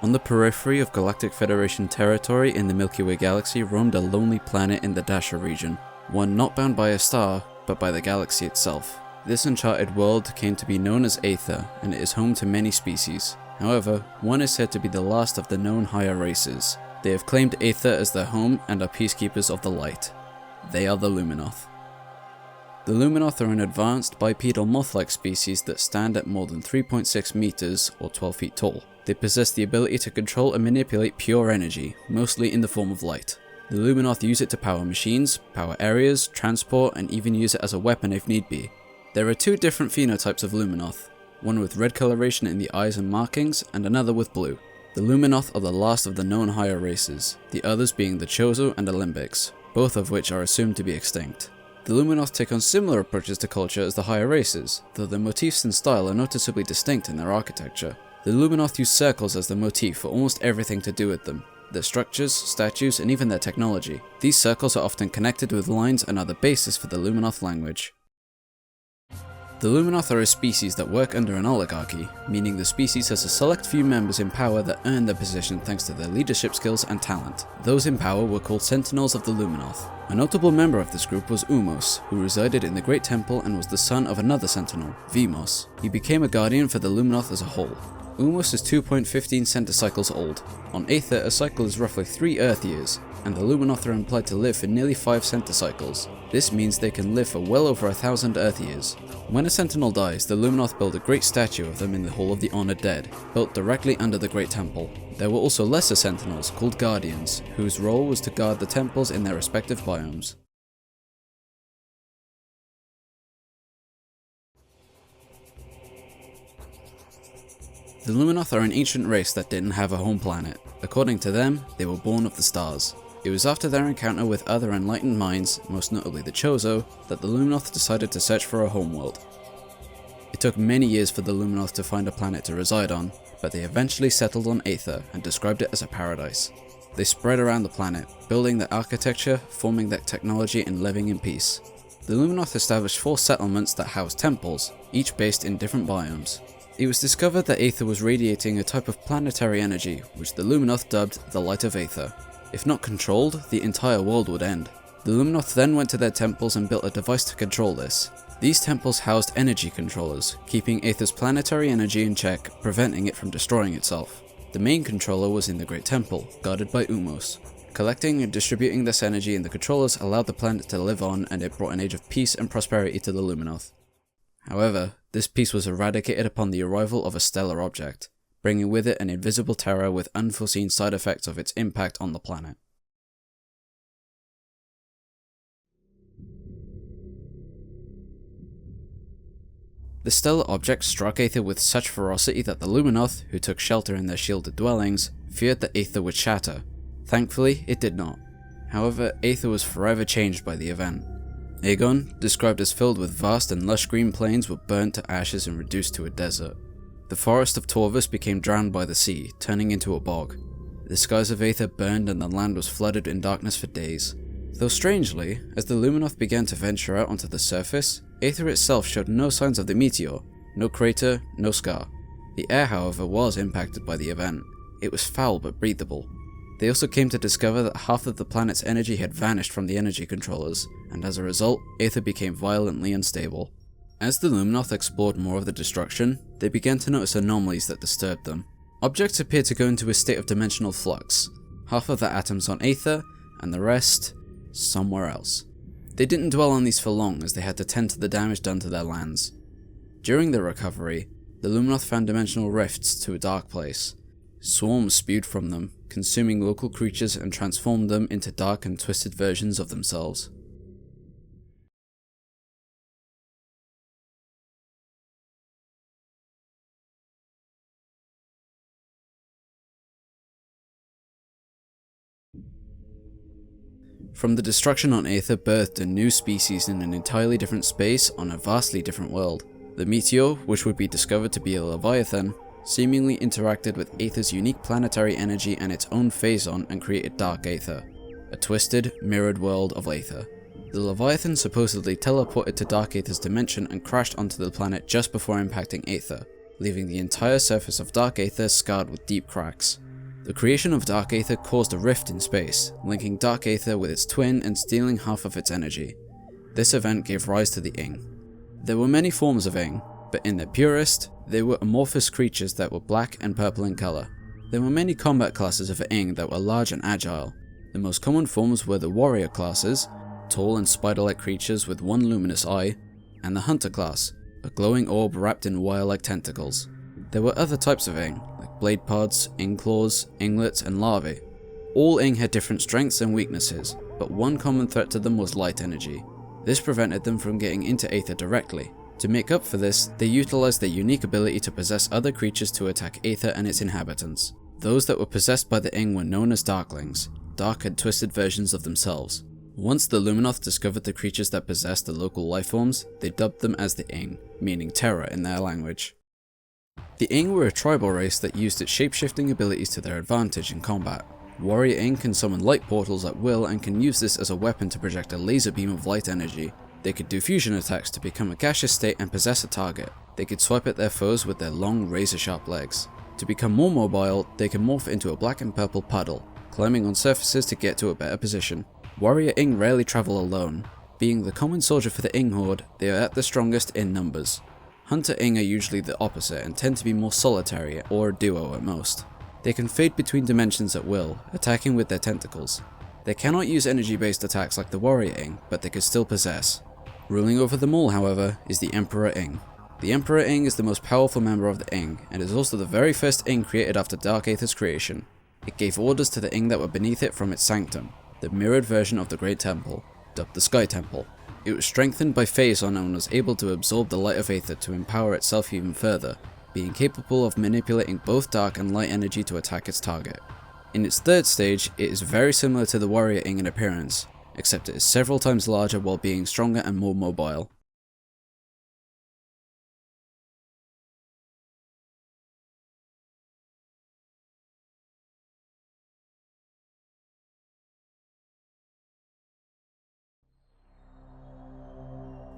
On the periphery of Galactic Federation territory in the Milky Way galaxy roamed a lonely planet in the Dasher region, one not bound by a star, but by the galaxy itself. This uncharted world came to be known as Aether, and it is home to many species. However, one is said to be the last of the known higher races. They have claimed Aether as their home and are peacekeepers of the light. They are the Luminoth. The Luminoth are an advanced bipedal moth-like species that stand at more than 3.6 meters or 12 feet tall. They possess the ability to control and manipulate pure energy, mostly in the form of light. The Luminoth use it to power machines, power areas, transport, and even use it as a weapon if need be. There are two different phenotypes of Luminoth, one with red coloration in the eyes and markings, and another with blue. The Luminoth are the last of the known higher races, the others being the Chozo and Olympics, both of which are assumed to be extinct. The Luminoth take on similar approaches to culture as the higher races, though their motifs and style are noticeably distinct in their architecture. The Luminoth use circles as the motif for almost everything to do with them, their structures, statues, and even their technology. These circles are often connected with lines and are the basis for the Luminoth language. The Luminoth are a species that work under an oligarchy, meaning the species has a select few members in power that earn their position thanks to their leadership skills and talent. Those in power were called Sentinels of the Luminoth. A notable member of this group was Umos, who resided in the Great Temple and was the son of another Sentinel, Vimos. He became a guardian for the Luminoth as a whole. Umos is 2.15 centicycles old. On Aether, a cycle is roughly 3 Earth years, and the Luminoth are implied to live for nearly 5 centicycles. This means they can live for well over 1,000 Earth years. When a Sentinel dies, the Luminoth build a great statue of them in the Hall of the Honored Dead, built directly under the Great Temple. There were also lesser Sentinels, called Guardians, whose role was to guard the temples in their respective biomes. The Luminoth are an ancient race that didn't have a home planet. According to them, they were born of the stars. It was after their encounter with other enlightened minds, most notably the Chozo, that the Luminoth decided to search for a homeworld. It took many years for the Luminoth to find a planet to reside on, but they eventually settled on Aether and described it as a paradise. They spread around the planet, building their architecture, forming their technology, and living in peace. The Luminoth established 4 settlements that housed temples, each based in different biomes. It was discovered that Aether was radiating a type of planetary energy, which the Luminoth dubbed the Light of Aether. If not controlled, the entire world would end. The Luminoth then went to their temples and built a device to control this. These temples housed energy controllers, keeping Aether's planetary energy in check, preventing it from destroying itself. The main controller was in the Great Temple, guarded by Umos. Collecting and distributing this energy in the controllers allowed the planet to live on, and it brought an age of peace and prosperity to the Luminoth. However, this peace was eradicated upon the arrival of a stellar object, bringing with it an invisible terror with unforeseen side effects of its impact on the planet. The stellar object struck Aether with such ferocity that the Luminoth, who took shelter in their shielded dwellings, feared that Aether would shatter. Thankfully, it did not. However, Aether was forever changed by the event. Aegon, described as filled with vast and lush green plains, were burnt to ashes and reduced to a desert. The forest of Torvus became drowned by the sea, turning into a bog. The skies of Aether burned and the land was flooded in darkness for days. Though strangely, as the Luminoth began to venture out onto the surface, Aether itself showed no signs of the meteor, no crater, no scar. The air, however, was impacted by the event. It was foul but breathable. They also came to discover that half of the planet's energy had vanished from the energy controllers, and as a result, Aether became violently unstable. As the Luminoth explored more of the destruction, they began to notice anomalies that disturbed them. Objects appeared to go into a state of dimensional flux, half of the atoms on Aether, and the rest somewhere else. They didn't dwell on these for long, as they had to tend to the damage done to their lands. During their recovery, the Luminoth found dimensional rifts to a dark place. Swarms spewed from them, consuming local creatures and transformed them into dark and twisted versions of themselves. From the destruction on Aether birthed a new species in an entirely different space on a vastly different world. The meteor, which would be discovered to be a Leviathan, seemingly interacted with Aether's unique planetary energy and its own phazon and created Dark Aether, a twisted, mirrored world of Aether. The Leviathan supposedly teleported to Dark Aether's dimension and crashed onto the planet just before impacting Aether, leaving the entire surface of Dark Aether scarred with deep cracks. The creation of dark aether caused a rift in space, linking dark aether with its twin and stealing half of its energy. This event gave rise to the Ing. There were many forms of Ing, but in their purest, they were amorphous creatures that were black and purple in colour. There were many combat classes of Ing that were large and agile. The most common forms were the warrior classes, tall and spider-like creatures with one luminous eye, and the hunter class, a glowing orb wrapped in wire-like tentacles. There were other types of Ing, like blade pods, Ing claws, inglets, and larvae. All Ing had different strengths and weaknesses, but one common threat to them was light energy. This prevented them from getting into Aether directly. To make up for this, they utilized their unique ability to possess other creatures to attack Aether and its inhabitants. Those that were possessed by the Ing were known as Darklings, dark and twisted versions of themselves. Once the Luminoth discovered the creatures that possessed the local lifeforms, they dubbed them as the Ing, meaning terror in their language. The Ing were a tribal race that used its shape-shifting abilities to their advantage in combat. Warrior Ing can summon light portals at will and can use this as a weapon to project a laser beam of light energy. They could do fusion attacks to become a gaseous state and possess a target. They could swipe at their foes with their long razor-sharp legs. To become more mobile, they can morph into a black and purple puddle, climbing on surfaces to get to a better position. Warrior Ing rarely travel alone. Being the common soldier for the Ing horde, they are at their strongest in numbers. Hunter Ing are usually the opposite and tend to be more solitary or a duo at most. They can fade between dimensions at will, attacking with their tentacles. They cannot use energy-based attacks like the Warrior Ing, but they could still possess. Ruling over them all, however, is the Emperor Ing. The Emperor Ing is the most powerful member of the Ing, and is also the very first Ing created after Dark Aether's creation. It gave orders to the Ing that were beneath it from its sanctum, the mirrored version of the Great Temple, dubbed the Sky Temple. It was strengthened by Phazon and was able to absorb the light of Aether to empower itself even further, being capable of manipulating both dark and light energy to attack its target. In its third stage, it is very similar to the Warrior Ing in appearance, except it is several times larger while being stronger and more mobile.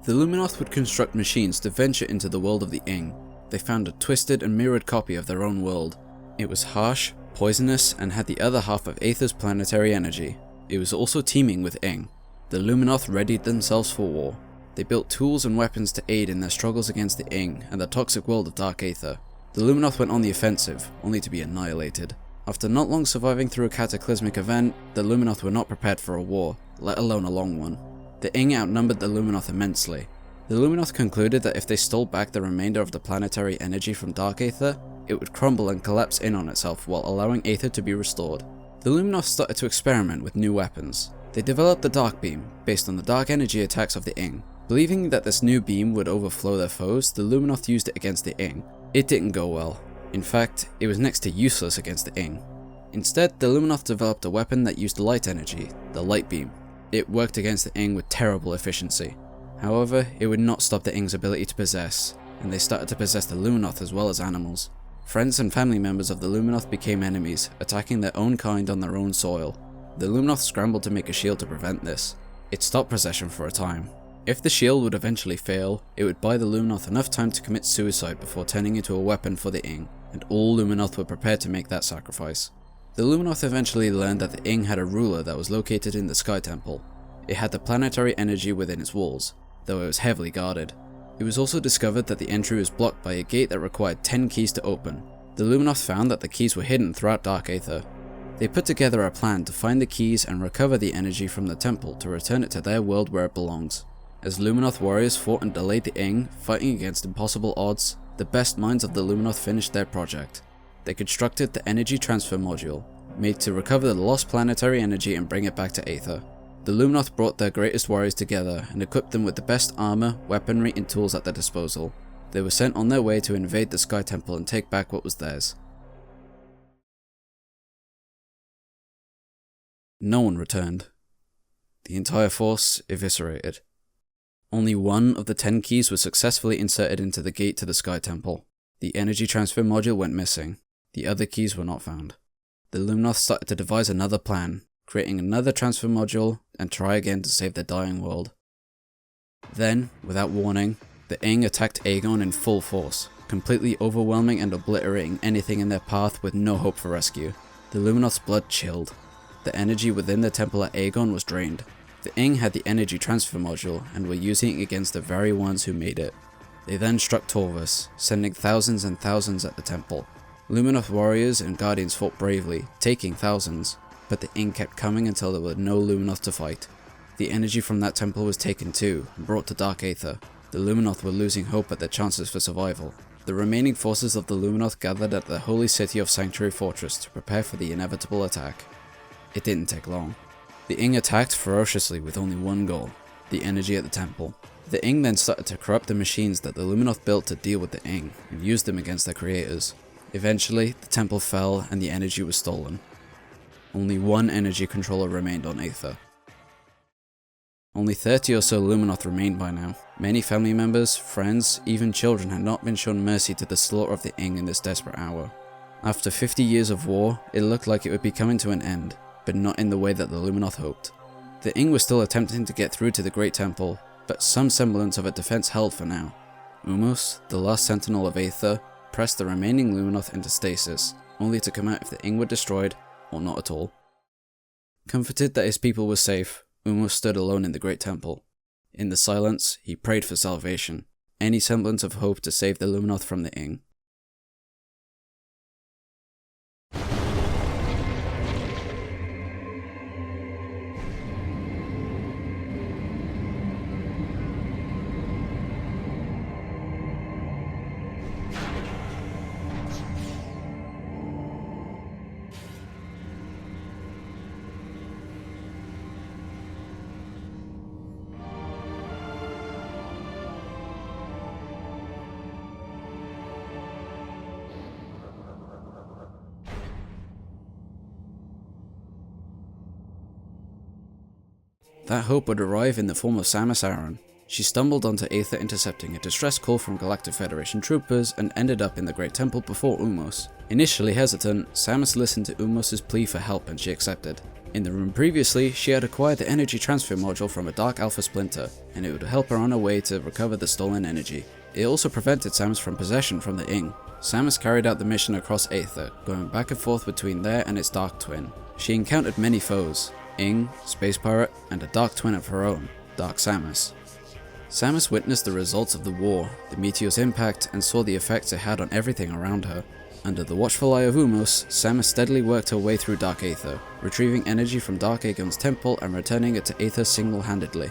The Luminoth would construct machines to venture into the world of the Ing. They found a twisted and mirrored copy of their own world. It was harsh, poisonous, and had the other half of Aether's planetary energy. It was also teeming with Ing. The Luminoth readied themselves for war. They built tools and weapons to aid in their struggles against the Ing and the toxic world of Dark Aether. The Luminoth went on the offensive, only to be annihilated. After not long surviving through a cataclysmic event, the Luminoth were not prepared for a war, let alone a long one. The Ing outnumbered the Luminoth immensely. The Luminoth concluded that if they stole back the remainder of the planetary energy from Dark Aether, it would crumble and collapse in on itself while allowing Aether to be restored. The Luminoth started to experiment with new weapons. They developed the Dark Beam, based on the dark energy attacks of the Ing. Believing that this new beam would overflow their foes, the Luminoth used it against the Ing. It didn't go well. In fact, it was next to useless against the Ing. Instead, the Luminoth developed a weapon that used light energy, the Light Beam. It worked against the Ing with terrible efficiency. However, it would not stop the Ing's ability to possess, and they started to possess the Luminoth as well as animals. Friends and family members of the Luminoth became enemies, attacking their own kind on their own soil. The Luminoth scrambled to make a shield to prevent this. It stopped possession for a time. If the shield would eventually fail, it would buy the Luminoth enough time to commit suicide before turning into a weapon for the Ing, and all Luminoth were prepared to make that sacrifice. The Luminoth eventually learned that the Ing had a ruler that was located in the Sky Temple. It had the planetary energy within its walls, though it was heavily guarded. It was also discovered that the entry was blocked by a gate that required 10 keys to open. The Luminoth found that the keys were hidden throughout Dark Aether. They put together a plan to find the keys and recover the energy from the temple to return it to their world where it belongs. As Luminoth warriors fought and delayed the Ing, fighting against impossible odds, the best minds of the Luminoth finished their project. They constructed the energy transfer module, made to recover the lost planetary energy and bring it back to Aether. The Luminoth brought their greatest warriors together and equipped them with the best armor, weaponry, and tools at their disposal. They were sent on their way to invade the Sky Temple and take back what was theirs. No one returned. The entire force eviscerated. Only one of the 10 keys was successfully inserted into the gate to the Sky Temple. The energy transfer module went missing. The other keys were not found. The Luminoth started to devise another plan, creating another transfer module and try again to save their dying world. Then, without warning, the Ing attacked Aegon in full force, completely overwhelming and obliterating anything in their path with no hope for rescue. The Luminoth's blood chilled. The energy within the temple at Aegon was drained. The Ing had the energy transfer module and were using it against the very ones who made it. They then struck Torvus, sending thousands and thousands at the temple. Luminoth warriors and guardians fought bravely, taking thousands, but the Ing kept coming until there were no Luminoth to fight. The energy from that temple was taken too, and brought to Dark Aether. The Luminoth were losing hope at their chances for survival. The remaining forces of the Luminoth gathered at the holy city of Sanctuary Fortress to prepare for the inevitable attack. It didn't take long. The Ing attacked ferociously with only one goal, the energy at the temple. The Ing then started to corrupt the machines that the Luminoth built to deal with the Ing, and used them against their creators. Eventually, the temple fell and the energy was stolen. Only one energy controller remained on Aether. Only 30 or so Luminoth remained by now. Many family members, friends, even children had not been shown mercy to the slaughter of the Ing in this desperate hour. After 50 years of war, it looked like it would be coming to an end, but not in the way that the Luminoth hoped. The Ing was still attempting to get through to the Great Temple, but some semblance of a defense held for now. Umos, the last sentinel of Aether, pressed the remaining Luminoth into stasis, only to come out if the Ing were destroyed, or not at all. Comforted that his people were safe, Umos stood alone in the Great Temple. In the silence, he prayed for salvation, any semblance of hope to save the Luminoth from the Ing. That hope would arrive in the form of Samus Aran. She stumbled onto Aether intercepting a distress call from Galactic Federation troopers and ended up in the Great Temple before Umos. Initially hesitant, Samus listened to Umos' plea for help and she accepted. In the room previously, she had acquired the energy transfer module from a Dark Alpha splinter, and it would help her on her way to recover the stolen energy. It also prevented Samus from possession from the Ing. Samus carried out the mission across Aether, going back and forth between there and its Dark Twin. She encountered many foes, Ing, Space Pirate, and a Dark Twin of her own, Dark Samus. Samus witnessed the results of the war, the meteor's impact, and saw the effects it had on everything around her. Under the watchful eye of Umos, Samus steadily worked her way through Dark Aether, retrieving energy from Dark Aegon's temple and returning it to Aether single-handedly.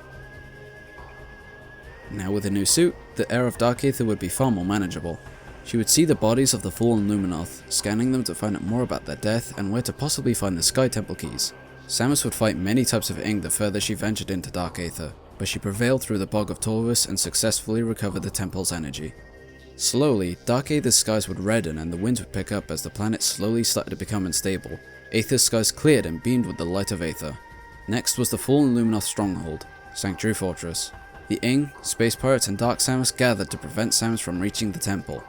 Now with a new suit, the air of Dark Aether would be far more manageable. She would see the bodies of the fallen Luminoth, scanning them to find out more about their death and where to possibly find the Sky Temple keys. Samus would fight many types of Ing the further she ventured into Dark Aether, but she prevailed through the bog of Torvus and successfully recovered the temple's energy. Slowly, Dark Aether's skies would redden and the winds would pick up as the planet slowly started to become unstable. Aether's skies cleared and beamed with the light of Aether. Next was the fallen Luminoth stronghold, Sanctuary Fortress. The Ing, Space Pirates and Dark Samus gathered to prevent Samus from reaching the temple.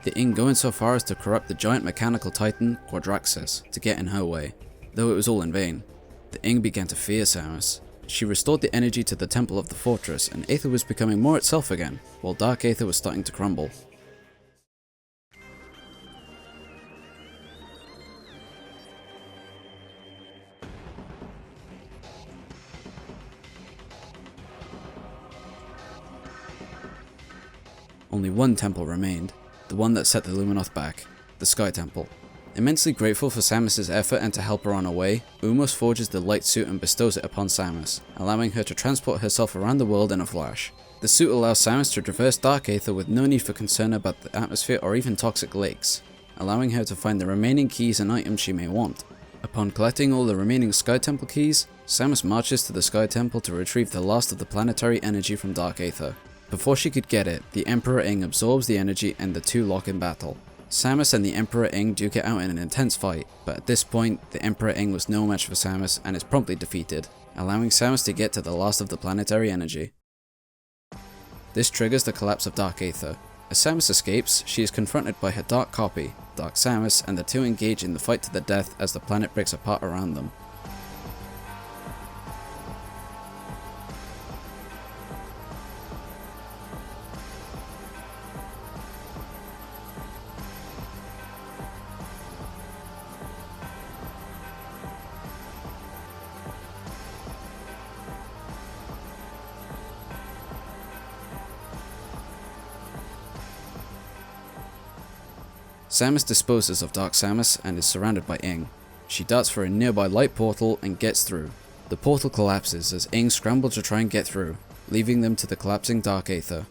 The Ing going so far as to corrupt the giant mechanical titan, Quadraxis, to get in her way. Though it was all in vain. The Ing began to fear Samus. She restored the energy to the temple of the fortress and Aether was becoming more itself again, while Dark Aether was starting to crumble. Only one temple remained, the one that set the Luminoth back, the Sky Temple. Immensely grateful for Samus' effort and to help her on her way, Umos forges the light suit and bestows it upon Samus, allowing her to transport herself around the world in a flash. The suit allows Samus to traverse Dark Aether with no need for concern about the atmosphere or even toxic lakes, allowing her to find the remaining keys and items she may want. Upon collecting all the remaining Sky Temple keys, Samus marches to the Sky Temple to retrieve the last of the planetary energy from Dark Aether. Before she could get it, the Emperor Ing absorbs the energy and the two lock in battle. Samus and the Emperor Ing duke it out in an intense fight, but at this point, the Emperor Ing was no match for Samus and is promptly defeated, allowing Samus to get to the last of the planetary energy. This triggers the collapse of Dark Aether. As Samus escapes, she is confronted by her dark copy, Dark Samus, and the two engage in the fight to the death as the planet breaks apart around them. Samus disposes of Dark Samus and is surrounded by Ing. She darts for a nearby light portal and gets through. The portal collapses as Ing scrambles to try and get through, leaving them to the collapsing Dark Aether.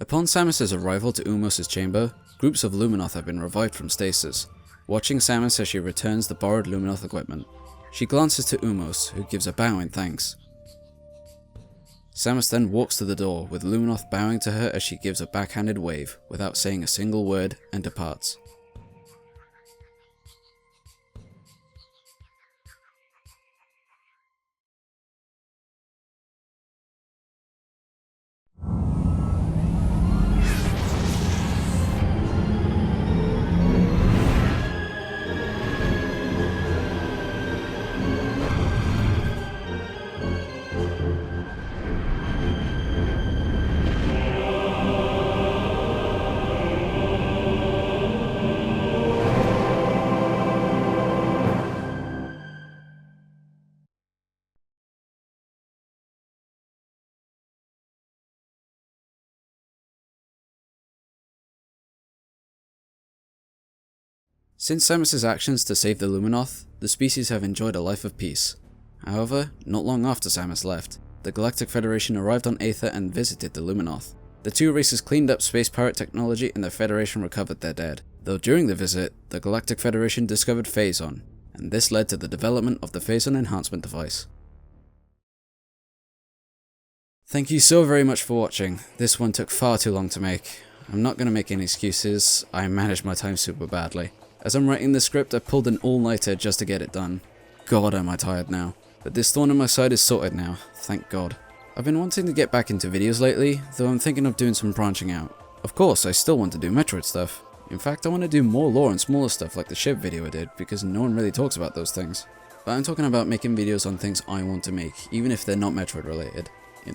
Upon Samus's arrival to Umos' chamber, groups of Luminoth have been revived from stasis, watching Samus as she returns the borrowed Luminoth equipment. She glances to Umos, who gives a bow in thanks. Samus then walks to the door, with Luminoth bowing to her as she gives a backhanded wave, without saying a single word, and departs. Since Samus' actions to save the Luminoth, the species have enjoyed a life of peace. However, not long after Samus left, the Galactic Federation arrived on Aether and visited the Luminoth. The two races cleaned up space pirate technology and the Federation recovered their dead, though during the visit, the Galactic Federation discovered Phazon, and this led to the development of the Phazon enhancement device. Thank you so very much for watching. This one took far too long to make. I'm not going to make any excuses, I managed my time super badly. As I'm writing the script, I pulled an all-nighter just to get it done. God, am I tired now. But this thorn in my side is sorted now, thank God. I've been wanting to get back into videos lately, though I'm thinking of doing some branching out. Of course, I still want to do Metroid stuff. In fact, I want to do more lore and smaller stuff like the ship video I did, because no one really talks about those things. But I'm talking about making videos on things I want to make, even if they're not Metroid related.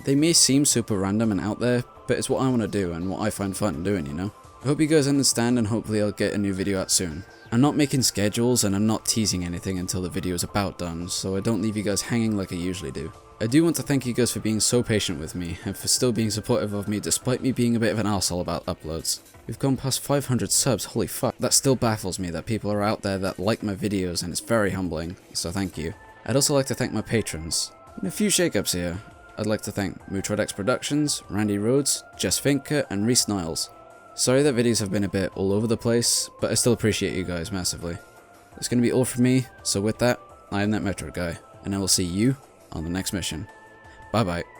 They may seem super random and out there, but it's what I want to do and what I find fun doing, you know? I hope you guys understand, and hopefully I'll get a new video out soon. I'm not making schedules and I'm not teasing anything until the video is about done, so I don't leave you guys hanging like I usually do. I do want to thank you guys for being so patient with me, and for still being supportive of me despite me being a bit of an arsehole about uploads. We've gone past 500 subs, holy fuck. That still baffles me that people are out there that like my videos, and it's very humbling, so thank you. I'd also like to thank my patrons. A few shakeups here. I'd like to thank Metroid X Productions, Randy Rhodes, Jess Finker, and Reese Niles. Sorry that videos have been a bit all over the place, but I still appreciate you guys massively. That's going to be all from me, so with that, I am that Metroid guy, and I will see you on the next mission. Bye bye.